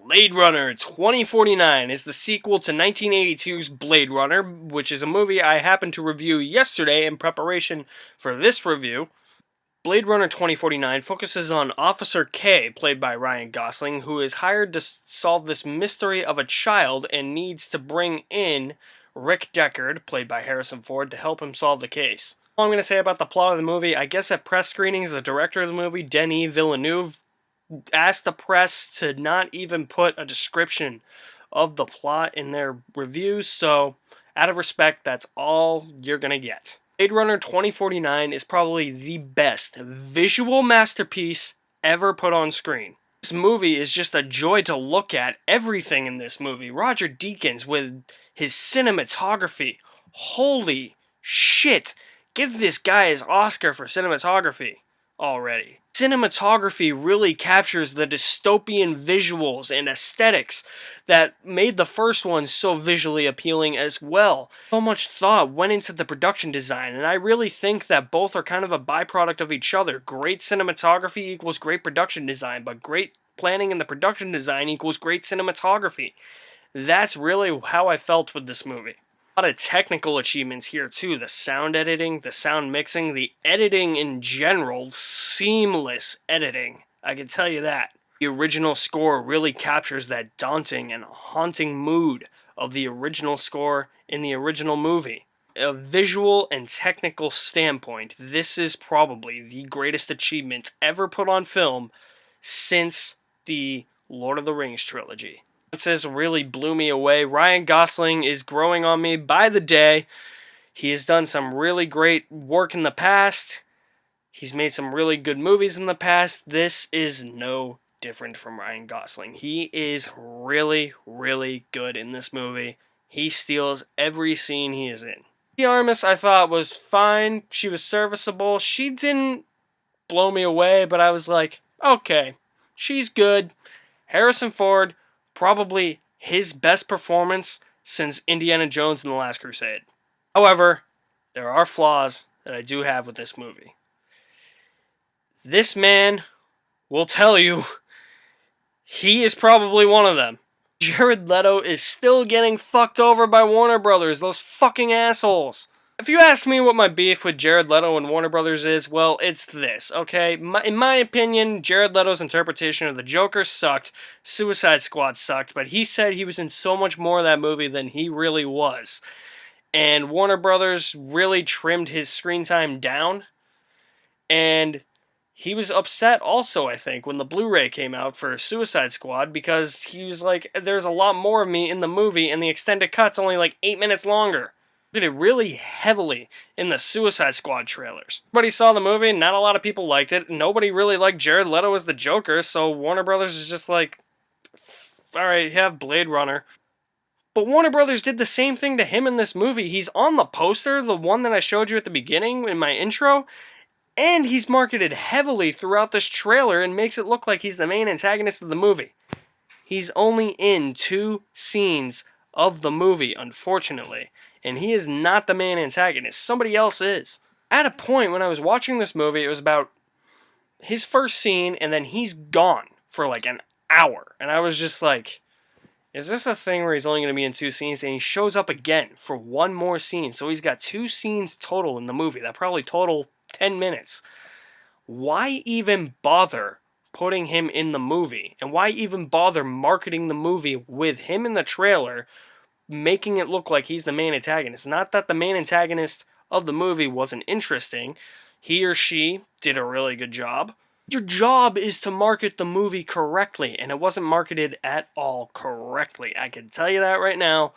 Blade Runner 2049 is the sequel to 1982's Blade Runner, which is a movie I happened to review yesterday in preparation for this review. Blade Runner 2049 focuses on Officer K, played by Ryan Gosling, who is hired to solve this mystery of a child and needs to bring in Rick Deckard, played by Harrison Ford, to help him solve the case. All I'm going to say about the plot of the movie, I guess at press screenings, the director of the movie, Denis Villeneuve, asked the press to not even put a description of the plot in their reviews, so out of respect, that's all you're going to get. Blade Runner 2049 is probably the best visual masterpiece ever put on screen. This movie is just a joy to look at. Everything in this movie. Roger Deakins with his cinematography. Holy shit. Give this guy his Oscar for cinematography already. Cinematography really captures the dystopian visuals and aesthetics that made the first one so visually appealing as well. So much thought went into the production design, and I really think that both are kind of a byproduct of each other. Great cinematography equals great production design, but great planning in the production design equals great cinematography. That's really how I felt with this movie. A lot of technical achievements here too. The sound editing, the sound mixing, the editing in general, seamless editing. I can tell you that. The original score really captures that daunting and haunting mood of the original score in the original movie. A visual and technical standpoint, this is probably the greatest achievement ever put on film since the Lord of the Rings trilogy. Really blew me away. Ryan Gosling is growing on me by the day. He has done some really great work in the past. He's made some really good movies in the past. This is no different from Ryan Gosling. He is really, really good in this movie. He steals every scene he is in. The Armas I thought was fine. She was serviceable. She didn't blow me away, but I was like, okay, she's good. Harrison Ford, probably his best performance since Indiana Jones and the Last Crusade. However, there are flaws that I do have with this movie. This man will tell you he is probably one of them. Jared Leto is still getting fucked over by Warner Brothers, those fucking assholes. If you ask me what my beef with Jared Leto and Warner Brothers is, well, it's this, okay? In my opinion, Jared Leto's interpretation of the Joker sucked, Suicide Squad sucked, but he said he was in so much more of that movie than he really was. And Warner Brothers really trimmed his screen time down, and he was upset also, I think, when the Blu-ray came out for Suicide Squad, because he was like, there's a lot more of me in the movie, and the extended cut's only like 8 minutes longer. It really heavily in the Suicide Squad trailers. Everybody saw the movie, not a lot of people liked it. Nobody really liked Jared Leto as the Joker, so Warner Brothers is just like, alright, you have Blade Runner. But Warner Brothers did the same thing to him in this movie. He's on the poster, the one that I showed you at the beginning in my intro, and he's marketed heavily throughout this trailer and makes it look like he's the main antagonist of the movie. He's only in 2 scenes of the movie, unfortunately. And he is not the main antagonist. Somebody else is. At a point when I was watching this movie, it was about his first scene, and then he's gone for like an hour. And I was just like, is this a thing where he's only going to be in 2 scenes? And he shows up again for 1 more scene. So he's got 2 scenes total in the movie. That probably total 10 minutes. Why even bother putting him in the movie? And why even bother marketing the movie with him in the trailer, making it look like he's the main antagonist? Not that the main antagonist of the movie wasn't interesting. He or she did a really good job. Your job is to market the movie correctly, and it wasn't marketed at all correctly. I can tell you that right now.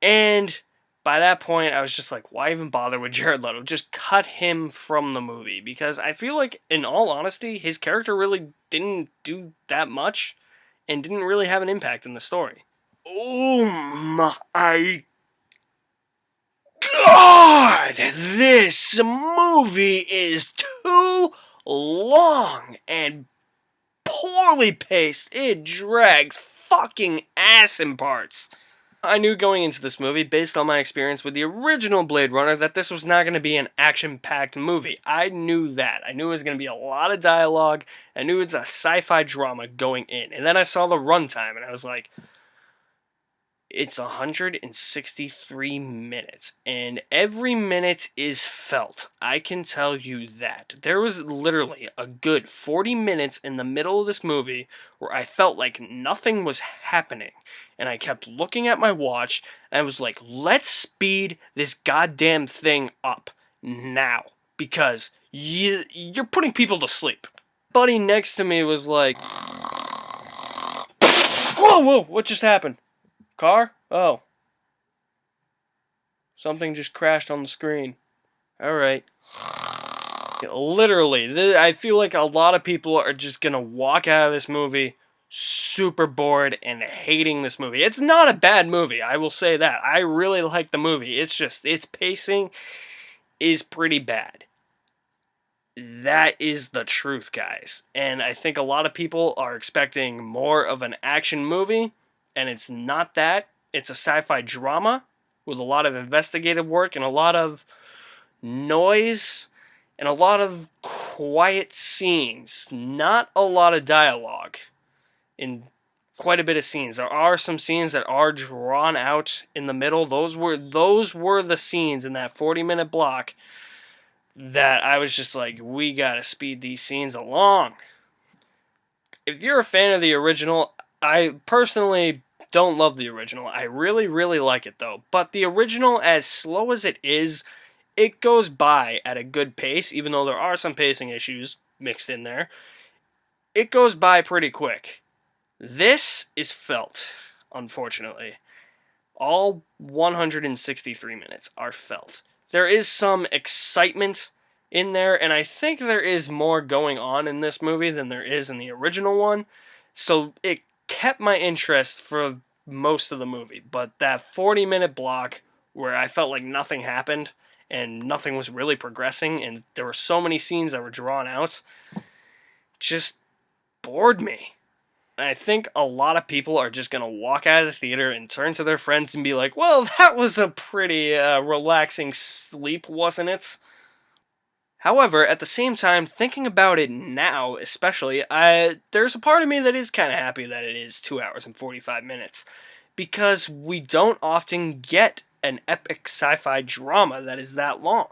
And by that point, I was just like, why even bother with Jared Leto? Just cut him from the movie, because I feel like, in all honesty, his character really didn't do that much and didn't really have an impact in the story. Oh my God! This movie is too long and poorly paced. It drags fucking ass in parts. I knew going into this movie, based on my experience with the original Blade Runner, that this was not going to be an action-packed movie. I knew that. I knew it was going to be a lot of dialogue. I knew it's a sci-fi drama going in. And then I saw the runtime, and I was like, it's 163 minutes, and every minute is felt. I can tell you that. There was literally a good 40 minutes in the middle of this movie where I felt like nothing was happening, and I kept looking at my watch, and I was like, let's speed this goddamn thing up now, because you're putting people to sleep. Buddy next to me was like, whoa, what just happened? Car? Oh. Something just crashed on the screen. Alright. Literally, I feel like a lot of people are just gonna walk out of this movie super bored and hating this movie. It's not a bad movie, I will say that. I really like the movie. It's just, its pacing is pretty bad. That is the truth, guys. And I think a lot of people are expecting more of an action movie, and it's not that. It's a sci-fi drama with a lot of investigative work and a lot of noise and a lot of quiet scenes. Not a lot of dialogue in quite a bit of scenes. There are some scenes that are drawn out in the middle. Those were the scenes in that 40-minute block that I was just like, we gotta speed these scenes along. If you're a fan of the original, I personally don't love the original. I really, really like it though. But the original, as slow as it is, it goes by at a good pace, even though there are some pacing issues mixed in there. It goes by pretty quick. This is felt, unfortunately. All 163 minutes are felt. There is some excitement in there, and I think there is more going on in this movie than there is in the original one. So it kept my interest for most of the movie. But that 40-minute block where I felt like nothing happened and nothing was really progressing, and there were so many scenes that were drawn out, just bored me. I think a lot of people are just going to walk out of the theater and turn to their friends and be like, well, that was a pretty relaxing sleep, wasn't it? However, at the same time, thinking about it now, especially, there's a part of me that is kind of happy that it is 2 hours and 45 minutes. Because we don't often get an epic sci-fi drama that is that long.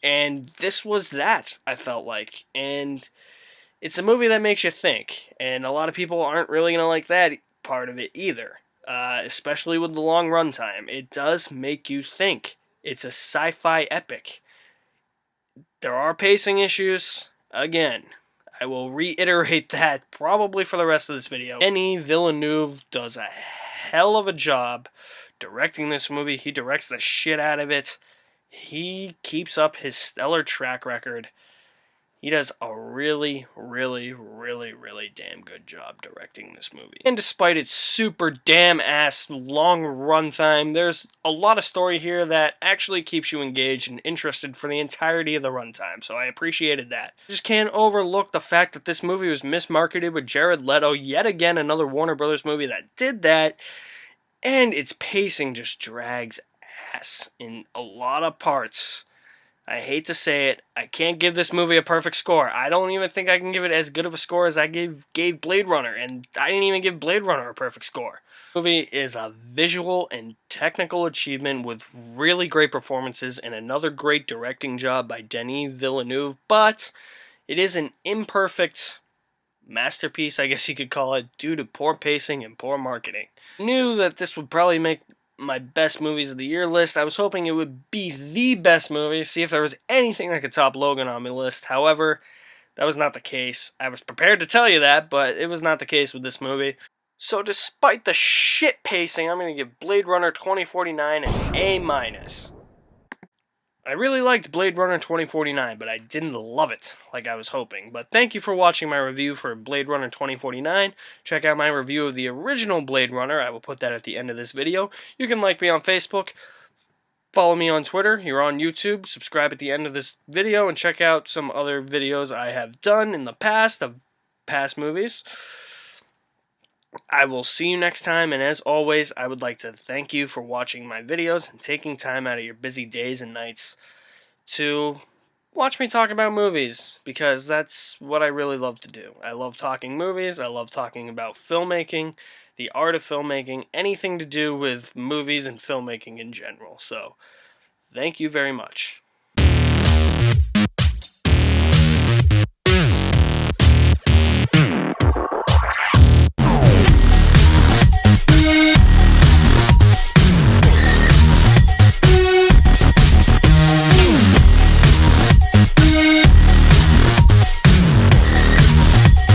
And this was that, I felt like. And it's a movie that makes you think, and a lot of people aren't really going to like that part of it either, especially with the long runtime. It does make you think. It's a sci-fi epic. There are pacing issues. Again, I will reiterate that probably for the rest of this video. Denis Villeneuve does a hell of a job directing this movie. He directs the shit out of it. He keeps up his stellar track record. He does a really, really, really, really damn good job directing this movie. And despite its super damn ass long runtime, there's a lot of story here that actually keeps you engaged and interested for the entirety of the runtime, so I appreciated that. Just can't overlook the fact that this movie was mismarketed with Jared Leto, yet again another Warner Brothers movie that did that, and its pacing just drags ass in a lot of parts. I hate to say it, I can't give this movie a perfect score. I don't even think I can give it as good of a score as I gave Blade Runner, and I didn't even give Blade Runner a perfect score. The movie is a visual and technical achievement with really great performances and another great directing job by Denis Villeneuve, but it is an imperfect masterpiece, I guess you could call it, due to poor pacing and poor marketing. I knew that this would probably make my best movies of the year list. I was hoping it would be the best movie, see if there was anything that could top Logan on my list. However, that was not the case. I was prepared to tell you that, but it was not the case with this movie. So despite the shit pacing, I'm going to give Blade Runner 2049 an A-. I really liked Blade Runner 2049, but I didn't love it like I was hoping. But thank you for watching my review for Blade Runner 2049. Check out my review of the original Blade Runner. I will put that at the end of this video. You can like me on Facebook, follow me on Twitter, you're on YouTube, subscribe at the end of this video, and check out some other videos I have done in the past of past movies. I will see you next time, and as always, I would like to thank you for watching my videos and taking time out of your busy days and nights to watch me talk about movies, because that's what I really love to do. I love talking movies, I love talking about filmmaking, the art of filmmaking, anything to do with movies and filmmaking in general. So, thank you very much.